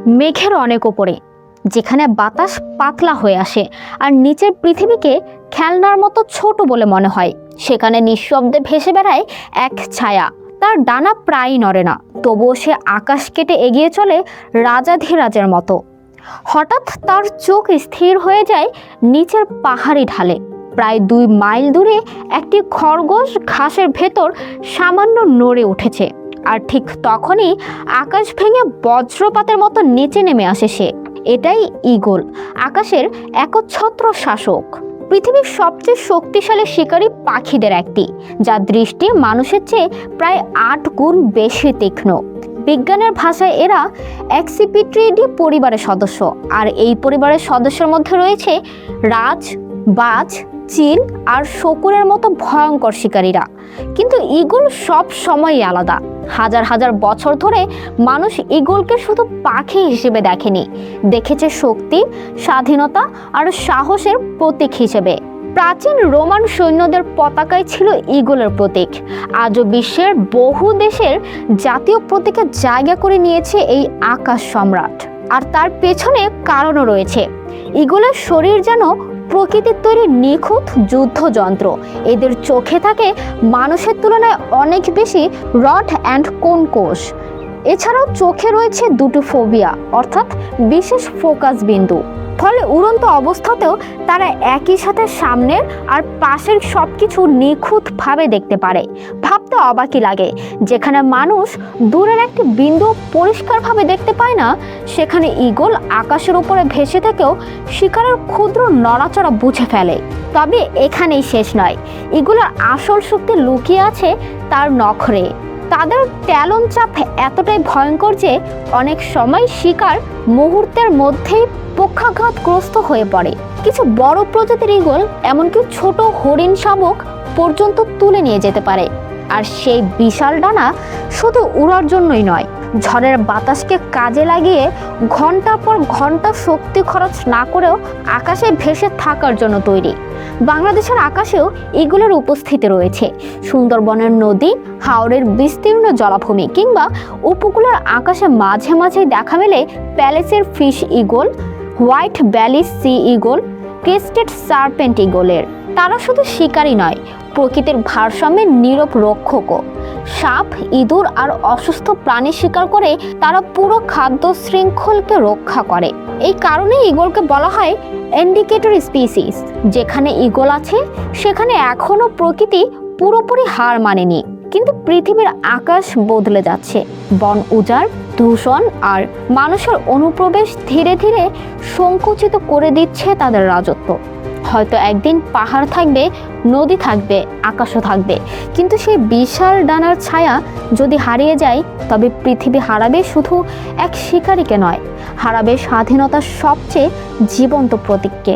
মেঘের অনেক ওপরে, যেখানে বাতাস পাতলা হয়ে আসে আর নিচের পৃথিবীকে খেলনার মতো ছোট বলে মনে হয়, সেখানে নিঃশব্দে ভেসে বেড়ায় এক ছায়া। তার ডানা প্রায়ই নড়ে না, তবুও সে আকাশ কেটে এগিয়ে চলে রাজাধিরাজের মতো। হঠাৎ তার চোখ স্থির হয়ে যায় নিচের পাহাড়ি ঢালে। প্রায় 2 মাইল দূরে একটি খরগোশ ঘাসের ভেতর সামান্য নড়ে উঠেছে, আর ঠিক তখনই আকাশ ভেঙে বজ্রপাতের মতো নিচে নেমে আসে সে। এটাই ঈগল, আকাশের একচ্ছত্র শাসক, পৃথিবীর সবচেয়ে শক্তিশালী শিকারী পাখিদের একটি, যার দৃষ্টি মানুষের চেয়ে প্রায় 8 গুণ বেশি তীক্ষ্ণ। বিজ্ঞানের ভাষায় এরা অ্যাক্সিপিট্রিডি পরিবারের সদস্য, আর এই পরিবারের সদস্যের মধ্যে রয়েছে রাজ, বাজ, চিল আর শকুনের মতো ভয়ঙ্কর শিকারীরা। কিন্তু ঈগল সব সময়ই আলাদা। হাজার হাজার বছর ধরে মানুষ ঈগলকে শুধু পাখি হিসেবে দেখেনি, দেখেছে শক্তি, স্বাধীনতা আর সাহসের প্রতীক হিসেবে। প্রাচীন রোমান সৈন্যদের পতাকায় ছিল ঈগলের প্রতীক। আজও বিশ্বের বহু দেশের জাতীয় প্রতীকে জায়গা করে নিয়েছে এই আকাশ সম্রাট। আর তার পেছনে কারণও রয়েছে। ঈগলের শরীর যেন প্রকৃতির তৈরি নিখুঁত যুদ্ধযন্ত্র। এদের চোখে থাকে মানুষের তুলনায় অনেক বেশি রড অ্যান্ড কোন কোষ। এছাড়াও চোখে রয়েছে 2টি ফোবিয়া, অর্থাৎ বিশেষ ফোকাস বিন্দু। ফলে উড়ন্ত অবস্থাতেও তারা একই সাথে সামনের আর পাশের সবকিছু নিখুঁতভাবে দেখতে পারে। ভাবতে অবাকই লাগে, যেখানে মানুষ দূরের একটি বিন্দু পরিষ্কারভাবে দেখতে পায় না, সেখানে ঈগল আকাশের উপরে ভেসে থেকেও শিকারের ক্ষুদ্র নড়াচড়া বুঝে ফেলে। তবে এখানেই শেষ নয়, ঈগলের আসল শক্তি লুকিয়ে আছে তার নখরে। তাদের ট্যালন চাপ এতটাই ভয়ঙ্কর যে অনেক সময় শিকার মুহূর্তের মধ্যেই পক্ষাঘাতগ্রস্ত হয়ে পড়ে। কিছু বড় প্রজাতির ঈগল এমনকি ছোট হরিণ শাবক পর্যন্ত তুলে নিয়ে যেতে পারে। আর সেই বিশাল ডানা শুধু উড়ার জন্যই নয়, ঝড়ের বাতাসকে কাজে লাগিয়ে ঘন্টার পর ঘন্টা শক্তি খরচ না করেও আকাশে ভেসে থাকার জন্য তৈরি। বাংলাদেশের আকাশেও ঈগলের উপস্থিতি রয়েছে। সুন্দরবনের নদী, হাওরের বিস্তীর্ণ জলাভূমি কিংবা উপকূলের আকাশে মাঝে মাঝে দেখা মেলে প্যালেসের fish eagle, white bellied sea eagle, crested serpent ঈগলের। তারা শুধু শিকারী নয়, প্রকৃতির ভারসাম্যের নীরব রক্ষকও। সাপ, ইঁদুর আর অসুস্থ প্রাণী শিকার করে তারা পুরো খাদ্য শৃঙ্খলকে রক্ষা করে। এই কারণে ঈগলকে বলা হয় ইন্ডিকেটর স্পিসিস। যেখানে ঈগল আছে সেখানে এখনো প্রকৃতি পুরোপুরি হার মানেনি। কিন্তু পৃথিবীর আকাশ বদলে যাচ্ছে। বন উজাড়, দূষণ আর মানুষের অনুপ্রবেশ ধীরে ধীরে সংকুচিত করে দিচ্ছে তাদের রাজত্ব। হয়তো একদিন পাহাড় থাকবে, নদী থাকবে, আকাশও থাকবে, কিন্তু সেই বিশাল ডানার ছায়া যদি হারিয়ে যায়, তবে পৃথিবী হারাবে শুধু এক শিকারীকে নয়, হারাবে স্বাধীনতার সবচেয়ে জীবন্ত প্রতীককে।